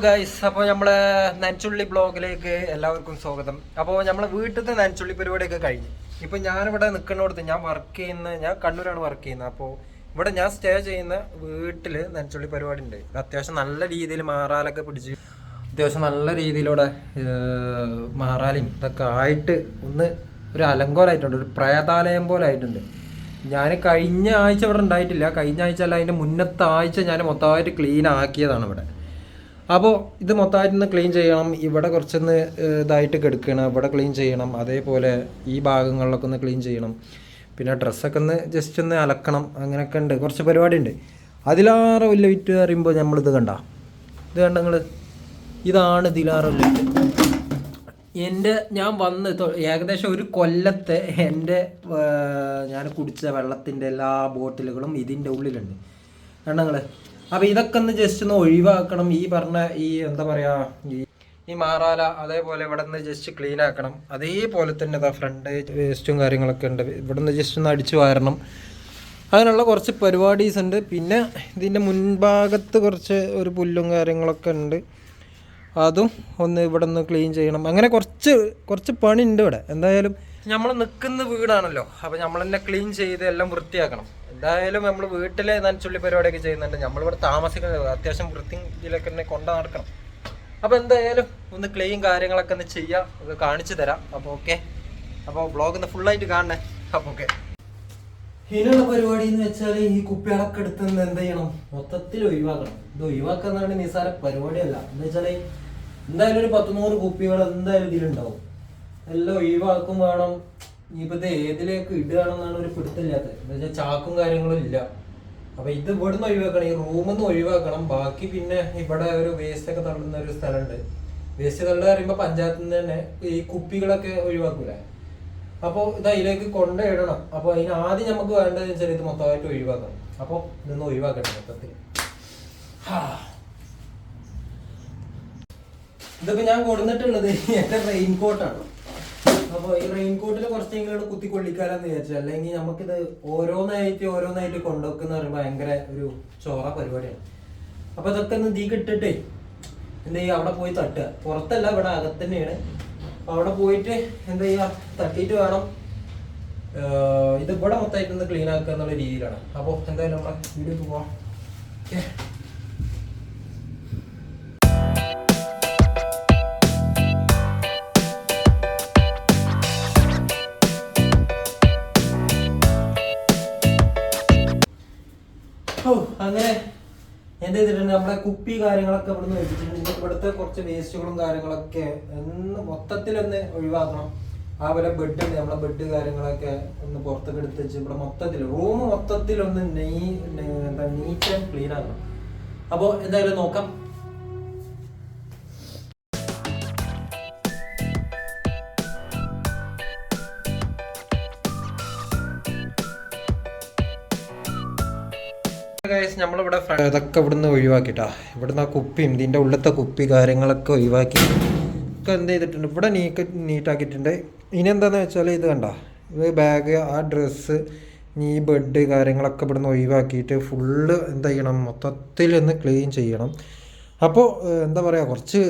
Guys, അപ്പോൾ നമ്മളെ നനച്ചുള്ളി ബ്ലോഗിലേക്ക് എല്ലാവർക്കും സ്വാഗതം. അപ്പോൾ നമ്മളെ വീട്ടിലത്തെ നനച്ചുള്ളി പരിപാടിയൊക്കെ കഴിഞ്ഞു. ഇപ്പം ഞാനിവിടെ നിൽക്കുന്നിടത്ത് ഞാൻ കണ്ണൂരാണ് വർക്ക് ചെയ്യുന്നത്. അപ്പോൾ ഇവിടെ ഞാൻ സ്റ്റേ ചെയ്യുന്ന വീട്ടിൽ നനച്ചുള്ളി പരിപാടി ഉണ്ട്. അത്യാവശ്യം നല്ല രീതിയിൽ മാറാലൊക്കെ പിടിച്ച് അത്യാവശ്യം നല്ല രീതിയിലൂടെ മാറാലും ഇതൊക്കെ ആയിട്ട് ഒരു അലങ്കോലമായിട്ടുണ്ട്, ഒരു പ്രേതാലയം പോലെ ആയിട്ടുണ്ട്. ഞാൻ കഴിഞ്ഞ ആഴ്ച ഇവിടെ ഉണ്ടായിട്ടില്ല, കഴിഞ്ഞ ആഴ്ച അല്ല അതിൻ്റെ മുന്നത്തെ ആഴ്ച ഞാൻ മൊത്തമായിട്ട് ക്ലീൻ ആക്കിയതാണ് ഇവിടെ. അപ്പോൾ ഇത് മൊത്തമായിട്ടൊന്ന് ക്ലീൻ ചെയ്യണം. ഇവിടെ കുറച്ചൊന്ന് ഇതായിട്ട് കിടക്കണം, ഇവിടെ ക്ലീൻ ചെയ്യണം. അതേപോലെ ഈ ഭാഗങ്ങളിലൊക്കെ ഒന്ന് ക്ലീൻ ചെയ്യണം. പിന്നെ ഡ്രസ്സൊക്കെ ഒന്ന് ജസ്റ്റ് ഒന്ന് അലക്കണം. അങ്ങനെയൊക്കെ ഉണ്ട്, കുറച്ച് പരിപാടി ഉണ്ട്. അതിലാറെ വലിയ വിറ്റ് പറയുമ്പോൾ നമ്മളിത് കണ്ട നിങ്ങൾ, ഇതാണ് ഇതിലാറെ വലിയ ഞാൻ വന്ന് ഏകദേശം ഒരു കൊല്ലത്തെ ഞാൻ കുടിച്ച വെള്ളത്തിൻ്റെ എല്ലാ ബോട്ടിലുകളും ഇതിൻ്റെ ഉള്ളിലുണ്ട് കണ്ടങ്ങൾ. അപ്പോൾ ഇതൊക്കെ ഒന്ന് ജസ്റ്റ് ഒന്ന് ഒഴിവാക്കണം. ഈ പറഞ്ഞ എന്താ പറയുക, ഈ മാറാല അതേപോലെ ഇവിടെ നിന്ന് ജസ്റ്റ് ക്ലീൻ ആക്കണം. അതേപോലെ തന്നെ ഇതാ ഫ്രണ്ട് വേസ്റ്റും കാര്യങ്ങളൊക്കെ ഉണ്ട്, ഇവിടെ നിന്ന് ജസ്റ്റ് ഒന്ന് അടിച്ചു വാരണം. അങ്ങനെയുള്ള കുറച്ച് പരിപാടീസ് ഉണ്ട്. പിന്നെ ഇതിൻ്റെ മുൻഭാഗത്ത് ഒരു പുല്ലും കാര്യങ്ങളൊക്കെ ഉണ്ട്, അതും ഒന്ന് ഇവിടെ നിന്ന് ക്ലീൻ ചെയ്യണം. അങ്ങനെ കുറച്ച് പണി ഉണ്ട് ഇവിടെ. എന്തായാലും നമ്മൾ നിൽക്കുന്ന വീടാണല്ലോ, അപ്പോൾ നമ്മൾ തന്നെ ക്ലീൻ ചെയ്ത് എല്ലാം വൃത്തിയാക്കണം. എന്തായാലും നമ്മൾ വീട്ടിലെ നനച്ചുള്ളി പരിപാടിയൊക്കെ ചെയ്യുന്നുണ്ട്. നമ്മളിവിടെ താമസിക്കുന്നത് അത്യാവശ്യം ഇതിലൊക്കെ തന്നെ കൊണ്ടു നടക്കണം. അപ്പോൾ എന്തായാലും ഒന്ന് ക്ലീൻ കാര്യങ്ങളൊക്കെ ഒന്ന് ചെയ്യാം, ഒക്കെ കാണിച്ചു തരാം. അപ്പോൾ ഓക്കെ, അപ്പോൾ വ്ളോഗ് ഒന്ന് ഫുള്ളായിട്ട് കാണണേ. അപ്പോൾ ഓക്കെ, ഇതിനുള്ള പരിപാടി എന്ന് വെച്ചാൽ ഈ കുപ്പികളൊക്കെ എടുത്തുനിന്ന് എന്ത് ചെയ്യണം, മൊത്തത്തിൽ ഒഴിവാക്കണം. ഇത് ഒഴിവാക്കുന്ന നിസ്സാര പരിപാടിയല്ല. എന്ന് വെച്ചാൽ എന്തായാലും ഒരു 100 കുപ്പികൾ എന്തായാലും ഇതിലുണ്ടാവും. എല്ലാം ഒഴിവാക്കും വേണം. ഇനിയിപ്പോൾ ഇത് ഏതിലേക്ക് ഇടുകയാണെന്നാണ് ഒരു പിടുത്തില്ലാത്തത്. എന്താ വെച്ചാൽ ചാക്കും കാര്യങ്ങളും ഇല്ല. അപ്പോൾ ഇത് ഇവിടുന്ന് ഒഴിവാക്കണം, ഈ റൂമിൽ നിന്ന് ഒഴിവാക്കണം. ബാക്കി പിന്നെ ഇവിടെ ഒരു വേസ്റ്റ് ഒക്കെ തള്ളുന്ന ഒരു സ്ഥലമുണ്ട്. വേസ്റ്റ് തള്ളുക പറയുമ്പോൾ പഞ്ചായത്തിൽ നിന്ന് തന്നെ ഈ കുപ്പികളൊക്കെ ഒഴിവാക്കൂലേ. അപ്പോൾ ഇത് അതിലേക്ക് കൊണ്ടിടണം. അപ്പോൾ അതിന് ആദ്യം നമുക്ക് വേണ്ടതെന്ന് വെച്ചാൽ ഇത് മൊത്തമായിട്ട് ഒഴിവാക്കണം. അപ്പോൾ ഇതൊന്ന് ഒഴിവാക്കണം മൊത്തത്തിൽ. ഇതിപ്പോൾ ഞാൻ കൊടുത്തിട്ടുള്ളത് എൻ്റെ റെയിൻകോട്ടാണ്. അപ്പോൾ ഈ റെയിൻകോട്ടിൽ കുറച്ചെങ്കിലും കുത്തിക്കൊള്ളിക്കാലെന്ന് വിചാരിച്ചു. അല്ലെങ്കിൽ നമുക്കിത് ഓരോന്നായിട്ട് കൊണ്ടുവെക്കുന്ന പറയുമ്പോൾ ഭയങ്കര ഒരു ചോറ പരിപാടിയാണ്. അപ്പോൾ ഇതൊക്കെ ഒന്ന് ഇട്ടിട്ടേ എന്താ ചെയ്യുക, അവിടെ പോയി തട്ടുക. പുറത്തല്ല, ഇവിടെ അകത്ത് തന്നെയാണ്. അവിടെ പോയിട്ട് എന്താ ചെയ്യുക, തട്ടിയിട്ട് വേണം ഇത് ഇവിടെ മൊത്തമായിട്ടൊന്ന് ക്ലീൻ ആക്കുക എന്നുള്ള രീതിയിലാണ്. അപ്പോൾ എന്തായാലും നമ്മളെ വീഡിയോക്ക് പോവാം. ഓക്കെ, അങ്ങനെ എന്ത് ചെയ്തിട്ടുണ്ട്, നമ്മളെ കുപ്പി കാര്യങ്ങളൊക്കെ ഇവിടെ നിന്ന് വെച്ചിട്ടുണ്ട്. ഇവിടുത്തെ കുറച്ച് വേസ്റ്റുകളും കാര്യങ്ങളൊക്കെ മൊത്തത്തിലൊന്ന് ഒഴിവാക്കണം. അതുപോലെ ബെഡ് ഉണ്ട്, നമ്മളെ ബെഡ് കാര്യങ്ങളൊക്കെ ഒന്ന് പുറത്തൊക്കെ എടുത്ത് വെച്ച് ഇവിടെ മൊത്തത്തിൽ റൂം മൊത്തത്തിലൊന്ന് നീറ്റ് ആൻഡ് ക്ലീൻ ആക്കണം. അപ്പോൾ എന്തായാലും നോക്കാം. നമ്മളിവിടെ ഇതൊക്കെ ഇവിടുന്ന് ഒഴിവാക്കിട്ടാ. ഇവിടുന്ന് ആ കുപ്പിയും ഇതിൻ്റെ ഉള്ളത്തെ കുപ്പി കാര്യങ്ങളൊക്കെ ഒഴിവാക്കി ഒക്കെ എന്ത് ചെയ്തിട്ടുണ്ട്, ഇവിടെ നീറ്റാക്കിയിട്ടുണ്ട്. ഇനി എന്താണെന്ന് വെച്ചാൽ ഇത് കണ്ട, ഇത് ബാഗ്, ആ ഡ്രസ്സ്, ഈ ബെഡ് കാര്യങ്ങളൊക്കെ ഇവിടുന്ന് ഒഴിവാക്കിയിട്ട് ഫുള്ള് എന്ത് ചെയ്യണം, മൊത്തത്തിലൊന്ന് ക്ലീൻ ചെയ്യണം. അപ്പോൾ എന്താ പറയുക, കുറച്ച്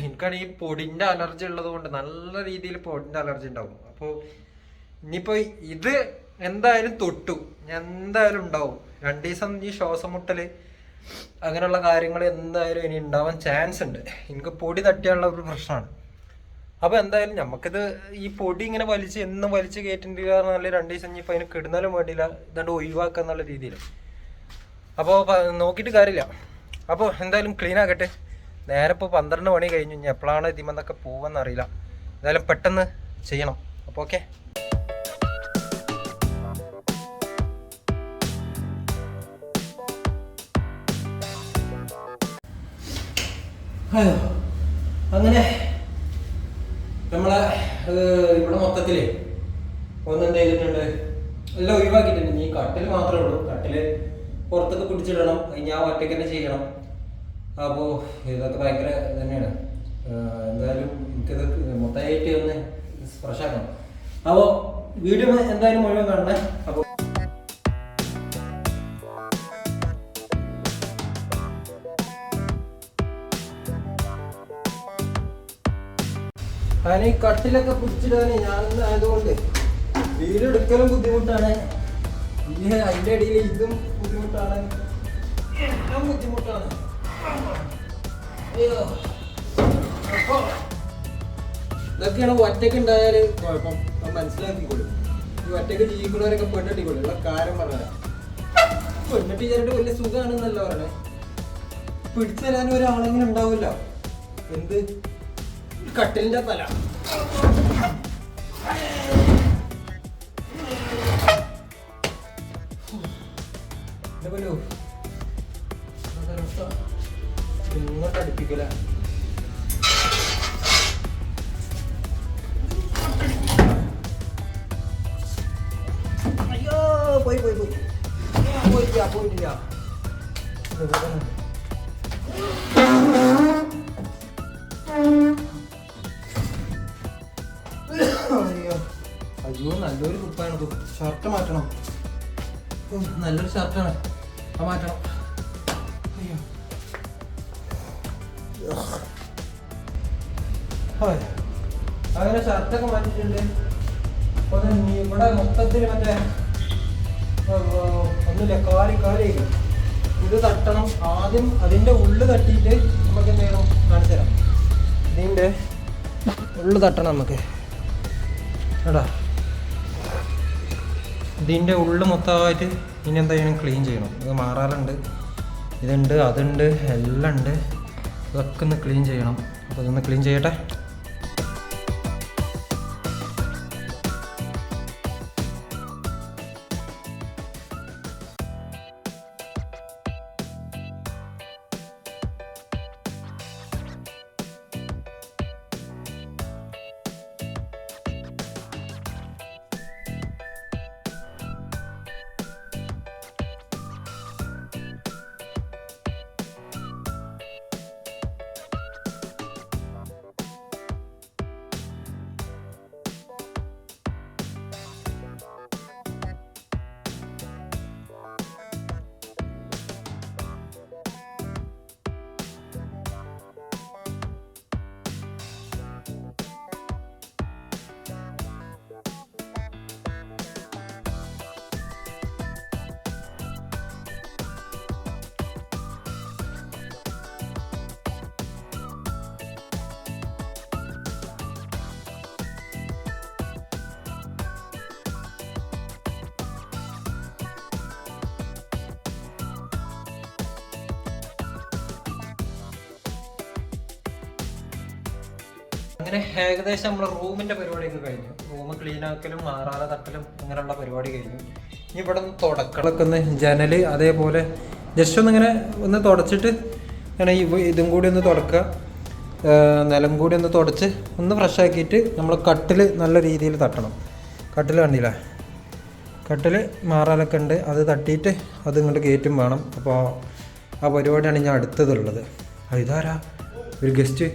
എനിക്കാണെങ്കിൽ ഈ പൊടിൻ്റെ അലർജി ഉള്ളത് കൊണ്ട് നല്ല രീതിയിൽ പൊടിൻ്റെ അലർജി ഉണ്ടാവും. അപ്പോൾ ഇനിയിപ്പോൾ ഇത് എന്തായാലും എന്തായാലും ഉണ്ടാവും. 2 ദിവസം ഈ ശ്വാസം മുട്ടൽ അങ്ങനെയുള്ള കാര്യങ്ങൾ എന്തായാലും ഇനി ഉണ്ടാവാൻ ചാൻസ് ഉണ്ട്. എനിക്ക് പൊടി തട്ടിയുള്ള ഒരു പ്രശ്നമാണ്. അപ്പോൾ എന്തായാലും നമുക്കിത് ഈ പൊടി ഇങ്ങനെ എന്നും വലിച്ച് കയറ്റേണ്ടില്ല. നല്ല 2 ദിവസം ഇനിയിപ്പോൾ അതിന് കിടുന്നാലും വേണ്ടിയില്ല, ഇതാണ്ട് ഒഴിവാക്കുക എന്നുള്ള രീതിയിൽ. അപ്പോൾ നോക്കിയിട്ട് കാര്യമില്ല. അപ്പോൾ എന്തായാലും ക്ലീൻ ആക്കട്ടെ. നേരെ ഇപ്പോൾ 12 മണി കഴിഞ്ഞു. ഇനി എപ്പോഴാണ് ഇതിമെന്നൊക്കെ പോകുമെന്നറിയില്ല. എന്തായാലും പെട്ടെന്ന് ചെയ്യണം. അപ്പോൾ ഓക്കെ, അങ്ങനെ നമ്മളെ ഇവിടെ മൊത്തത്തില് എന്ത് ചെയ്തിട്ടുണ്ട്, എല്ലാം ഒഴിവാക്കിയിട്ടുണ്ട്. ഈ കട്ടിൽ മാത്രമേ ഉള്ളൂ. കട്ടില് പുറത്തൊക്കെ പിടിച്ചിടണം, ഞാൻ ഒറ്റയ്ക്ക് തന്നെ ചെയ്യണം. അപ്പോൾ ഇതൊക്കെ ഭയങ്കര തന്നെയാണ്. എന്തായാലും എനിക്കിത് മൊത്തമായിട്ട് ഒന്ന് സ്പർശാക്കണം. അപ്പോൾ വീഡിയോ എന്തായാലും മുഴുവൻ കാണണേ. അപ്പോൾ കാരണം ഈ കട്ടിലൊക്കെ പിടിച്ചിടാനേ ഞാനൊന്നും ആയതുകൊണ്ട് വീടെടുക്കലും ബുദ്ധിമുട്ടാണ്, അതിൻ്റെ ഇടയിൽ ഇതും ബുദ്ധിമുട്ടാണ്, എല്ലാം ബുദ്ധിമുട്ടാണ്. അയ്യോ, അപ്പോൾ ഇതൊക്കെയാണ് ഒറ്റയ്ക്ക് ഉണ്ടായാൽ കുഴപ്പം. മനസ്സിലാക്കിക്കോളും. ഈ ഒറ്റയ്ക്ക് ജീവിക്കുന്നവരൊക്കെ പെണ്ണിട്ടിക്കോളും. ഉള്ള കാര്യം പറഞ്ഞാൽ പെണ്ണിട്ട് ചേർന്നിട്ട് വലിയ സുഖമാണെന്നല്ല പറയണേ. പിടിച്ചു തരാനും ഒരാളെങ്കിലും ഉണ്ടാവില്ല. എന്ത് കട്ടിലിന്റെ തല ഇങ്ങോട്ട് അടുപ്പിക്കല. അയ്യോ, പോയി പോയി പോയി പോയിട്ടില്ല പോയിട്ടില്ല. അയ്യോ, നല്ലൊരു കുപ്പാണ്. ഷർട്ട് മാറ്റണം. നല്ലൊരു ഷർട്ടാണ്, അത് മാറ്റണം. അയ്യോ, അങ്ങനെ ഷർട്ടൊക്കെ മാറ്റിയിട്ടുണ്ട്. അപ്പൊ ഇവിടെ മൊത്തത്തിൽ മറ്റേ ഒന്നുമില്ല, കാലി കാലിയായിരിക്കും. ഇത് തട്ടണം ആദ്യം. അതിൻ്റെ ഉള്ളു തട്ടിയിട്ട് നമുക്ക് എന്ത് ചെയ്യണം കാണിച്ചു തരാം. ഇതിൻ്റെ ഉള്ളു തട്ടണം നമുക്ക് എടാ. ഇതിൻ്റെ ഉള്ളു മൊത്തമായിട്ട് ഇനി എന്താ ചെയ്യണം, ക്ലീൻ ചെയ്യണം. ഇത് മാറാറുണ്ട്, ഇതുണ്ട്, അതുണ്ട്, എല്ലാം ഉണ്ട്. ഇതൊക്കെ ഒന്ന് ക്ലീൻ ചെയ്യണം. അപ്പോൾ ഇതൊന്ന് ക്ലീൻ ചെയ്യട്ടെ. അങ്ങനെ ഏകദേശം നമ്മൾ റൂമിൻ്റെ പരിപാടിയൊക്കെ കഴിഞ്ഞു. റൂം ക്ലീൻ ആക്കലും മാറാല തട്ടലും അങ്ങനെയുള്ള പരിപാടി കഴിഞ്ഞു. ഇനി ഇവിടെ ഒന്ന് തുടക്കളൊക്കെ ഒന്ന് ജനൽ അതേപോലെ ജസ്റ്റ് ഒന്നിങ്ങനെ ഒന്ന് തുടച്ചിട്ട് ഇങ്ങനെ ഇതും കൂടി ഒന്ന് തുടക്കുക, നിലം കൂടി ഒന്ന് തുടച്ച് ഒന്ന് ഫ്രഷ് ആക്കിയിട്ട് നമ്മൾ കട്ടിൽ നല്ല രീതിയിൽ തട്ടണം. കട്ടിൽ കണ്ടില്ല, കട്ടിൽ മാറാലൊക്കെ ഉണ്ട്, അത് തട്ടിയിട്ട് അത് ഇങ്ങോട്ട് കയറ്റും വേണം. അപ്പോൾ ആ പരിപാടിയാണ് ഞാൻ അടുത്തതുള്ളത്. ഇതാരാ ഒരു ഗസ്റ്റ്.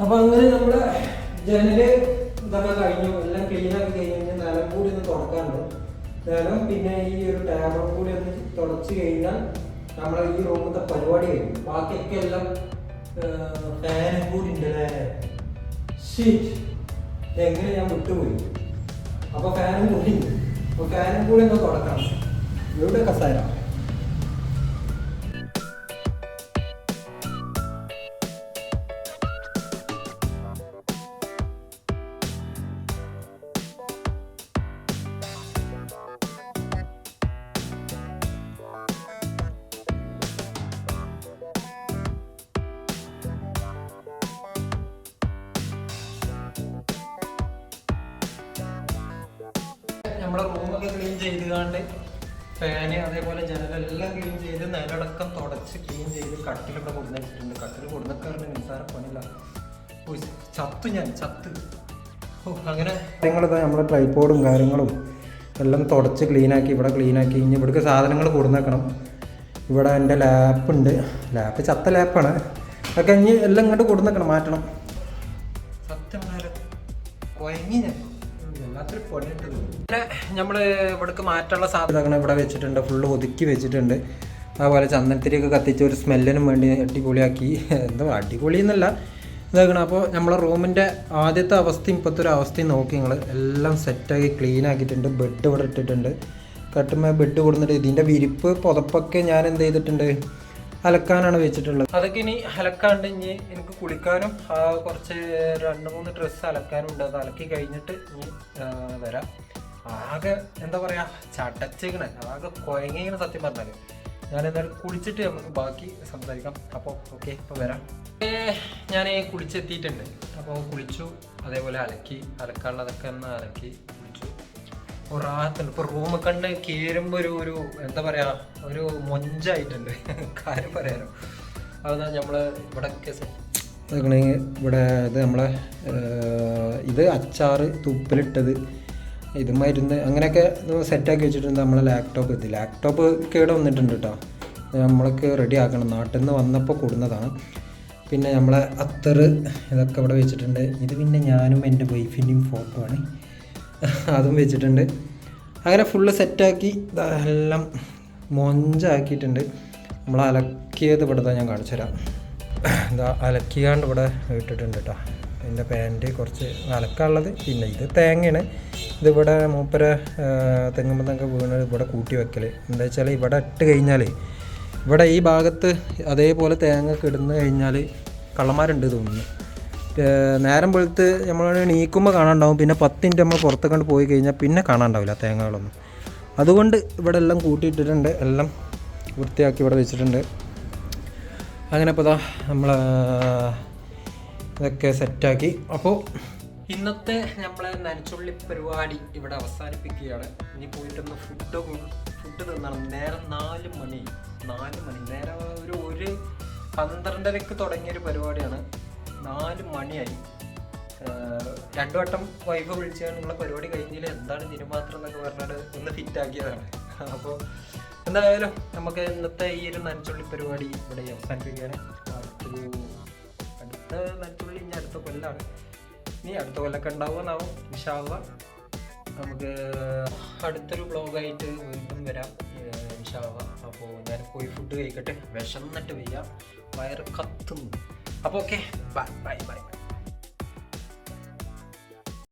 അപ്പോൾ അങ്ങനെ നമ്മുടെ ജനല് ഇതൊക്കെ കഴിഞ്ഞു, എല്ലാം ക്ലീനാക്കി കഴിഞ്ഞ് നിലം കൂടി ഒന്ന് തുടക്കാറുണ്ട്. നിലം പിന്നെ ഈ ഒരു ടാബും കൂടി ഒന്ന് തുടച്ച് കഴിഞ്ഞാൽ നമ്മളെ ഈ റൂമിലത്തെ പരിപാടി കഴിഞ്ഞു. ബാക്കിയൊക്കെ എല്ലാം ഫാനും കൂടി ഉണ്ട്. ഷീറ്റ് എങ്ങനെ ഞാൻ വിട്ടുപോയി. അപ്പോൾ ഫാനും കൂടി ഉണ്ട്. അപ്പോൾ ഫാനും കൂടി ഒന്ന് തുടക്കണം. ഇവിടെ കസാര നമ്മളെ റൂമൊക്കെ ക്ലീൻ ചെയ്തുകൊണ്ട് ഫാന് അതേപോലെ ജനലെല്ലാം ക്ലീൻ ചെയ്ത് നിലടക്കം തുടച്ച് ക്ലീൻ ചെയ്ത് കട്ടിലൊക്കെ കൊടുന്നിട്ടുണ്ട്. കട്ടിൽ കൊടുന്നക്കാരുടെ നിസ്സാര പണിയില്ല. ചത്തു ഞാൻ ചത്ത്. അങ്ങനെ കാര്യങ്ങളിതാ നമ്മളെ ട്രൈപോഡും കാര്യങ്ങളും എല്ലാം തുടച്ച് ക്ലീനാക്കി ഇവിടെ ക്ലീനാക്കി. ഇനി ഇവിടേക്ക് സാധനങ്ങൾ കൊടുന്നേക്കണം. ഇവിടെ എൻ്റെ ലാപ്പുണ്ട്. ലാപ്പ് ചത്ത ലാപ്പാണ്. അതൊക്കെ ഇനി എല്ലാം ഇങ്ങോട്ട് കൊടുന്നേക്കണം, മാറ്റണം. സത്യം കൊയങ്ങി ഞാൻ എല്ലാത്തിനും പണിയിട്ടത്. പിന്നെ നമ്മൾ ഇവിടേക്ക് മാറ്റാനുള്ള സാധനങ്ങൾ ഇവിടെ വെച്ചിട്ടുണ്ട്. ഫുള്ള് ഒതുക്കി വെച്ചിട്ടുണ്ട്. അതുപോലെ ചന്ദനത്തിരിയൊക്കെ കത്തിച്ച് ഒരു സ്മെല്ലിനും വേണ്ടി അടിപൊളിയാക്കി. എന്താ അടിപൊളി എന്നല്ല ഇതാക്കണം. അപ്പോൾ നമ്മളെ റൂമിൻ്റെ ആദ്യത്തെ അവസ്ഥയും ഇപ്പോഴത്തെ ഒരു അവസ്ഥയും നോക്കി നിങ്ങൾ. എല്ലാം സെറ്റാക്കി ക്ലീൻ ആക്കിയിട്ടുണ്ട്. ബെഡ് ഇവിടെ ഇട്ടിട്ടുണ്ട്. കട്ടുമ്പോൾ ബെഡ് കൊടുത്തിട്ട് ഇതിൻ്റെ വിരിപ്പ് പുതപ്പൊക്കെ ഞാൻ എന്ത് ചെയ്തിട്ടുണ്ട്, അലക്കാനാണ് വെച്ചിട്ടുള്ളത്. അതൊക്കെ ഇനി അലക്കാണ്ട് ഇനി എനിക്ക് കുളിക്കാനും കുറച്ച് 2-3 ഡ്രസ്സ് അലക്കാനും ഉണ്ട്. അത് അലക്കി കഴിഞ്ഞിട്ട് ഇനി വരാം. ആകെ എന്താ പറയുക, ചടച്ചിക്കണേ, ആകെ കുഴങ്ങിങ്ങനെ സത്യം പറഞ്ഞാൽ. ഞാൻ എന്തായാലും കുളിച്ചിട്ട് നമുക്ക് ബാക്കി സംസാരിക്കാം. അപ്പോൾ ഓക്കെ, ഇപ്പോൾ വരാം. ഞാൻ കുളിച്ചെത്തിയിട്ടുണ്ട്. അപ്പോൾ കുളിച്ചു, അതേപോലെ അലക്കാനുള്ളതൊക്കെ ഒന്ന് അലക്കി കുളിച്ചു. റാഹത്തുണ്ട്. ഇപ്പോൾ റൂം കണ്ട് കയറുമ്പോൾ ഒരു എന്താ പറയുക, ഒരു മൊഞ്ചായിട്ടുണ്ട് കാര്യം പറയാനോ. അതാ നമ്മൾ ഇവിടെയൊക്കെ ഇവിടെ ഇത് നമ്മളെ ഇത് അച്ചാറ് തുപ്പിലിട്ടത്, ഇത് മരുന്ന്, അങ്ങനെയൊക്കെ സെറ്റാക്കി വെച്ചിട്ടുണ്ട്. നമ്മളെ ലാപ്ടോപ്പ് കേട് വന്നിട്ടുണ്ട് കേട്ടോ. നമ്മൾക്ക് റെഡി ആക്കണം. നാട്ടിൽ നിന്ന് വന്നപ്പോൾ കൊടുന്നതാണ്. പിന്നെ നമ്മളെ അത്തറ് ഇതൊക്കെ ഇവിടെ വെച്ചിട്ടുണ്ട്. ഇത് പിന്നെ ഞാനും എൻ്റെ വൈഫിൻ്റെയും ഫോട്ടോ ആണ്, അതും വെച്ചിട്ടുണ്ട്. അങ്ങനെ ഫുള്ള് സെറ്റാക്കി എല്ലാം മൊഞ്ചാക്കിയിട്ടുണ്ട്. നമ്മൾ അലക്കിയത് ഇവിടെ ഞാൻ കാണിച്ചു തരാം. ഇതാ അലക്കിയാണ്ട് ഇവിടെ ഇട്ടിട്ടുണ്ട് കേട്ടോ. എൻ്റെ പാൻറ്റ് കുറച്ച് അലക്കാനുള്ളത്. പിന്നെ ഇത് തേങ്ങയാണ്. ഇതിവിടെ മൂപ്പര തെങ്ങുമ്പത്തൊക്കെ വീണ് ഇവിടെ കൂട്ടി വെക്കൽ. എന്താ വെച്ചാൽ ഇവിടെ ഇട്ട് കഴിഞ്ഞാൽ ഇവിടെ ഈ ഭാഗത്ത് അതേപോലെ തേങ്ങ കിടന്നു കഴിഞ്ഞാൽ കള്ളന്മാരുണ്ട് തോന്നുന്നു. നേരം വെളുത്ത് നമ്മൾ നീക്കുമ്പോൾ കാണാണ്ടാവും. പിന്നെ 10 മിനിറ്റ് നമ്മൾ പുറത്ത് കണ്ട് പോയി കഴിഞ്ഞാൽ പിന്നെ കാണാണ്ടാവില്ല തേങ്ങകളൊന്നും. അതുകൊണ്ട് ഇവിടെ എല്ലാം കൂട്ടിയിട്ടിട്ടുണ്ട്. എല്ലാം വൃത്തിയാക്കി ഇവിടെ വെച്ചിട്ടുണ്ട്. അങ്ങനെ ഇപ്പോൾ നമ്മൾ ഇതൊക്കെ സെറ്റാക്കി. അപ്പോൾ ഇന്നത്തെ നമ്മളെ നനച്ചുള്ളി പരിപാടി ഇവിടെ അവസാനിപ്പിക്കുകയാണ്. ഇനി പോയിട്ടൊന്ന് ഫുഡ് തിന്നണം. നേരം 4 മണി. നേരം ഒരു 12:30 തുടങ്ങിയൊരു പരിപാടിയാണ്. 4 മണിയായി. 2 വട്ടം വൈഫ് വിളിച്ചാൽ നിങ്ങളെ പരിപാടി കഴിഞ്ഞില്ല, എന്താണ് തിരുമാത്രം എന്നൊക്കെ പറഞ്ഞിട്ട് ഒന്ന് ഫിറ്റാക്കിയതാണ്. അപ്പോൾ എന്തായാലും നമുക്ക് ഇന്നത്തെ ഈ ഒരു നനച്ചുള്ളി പരിപാടി ഇവിടെ അവസാനിപ്പിക്കുകയാണ്. അടുത്ത നനച്ചുള്ളി ഇനി അടുത്ത കൊല്ലാണ്. ഇനി അടുത്ത കൊല്ലമൊക്കെ ഉണ്ടാവുമെന്നാവും ഇൻഷാ അല്ലാഹ്. നമുക്ക് അടുത്തൊരു വ്ളോഗായിട്ട് വീണ്ടും വരാം ഇൻഷാ അല്ലാഹ്. അപ്പോൾ ഞാൻ പോയി ഫുഡ് കഴിക്കട്ടെ, വിശന്നിട്ട് വയ്യ, വയറ് കത്തുന്നു. അപ്പോൾ ഓക്കെ, ബൈ.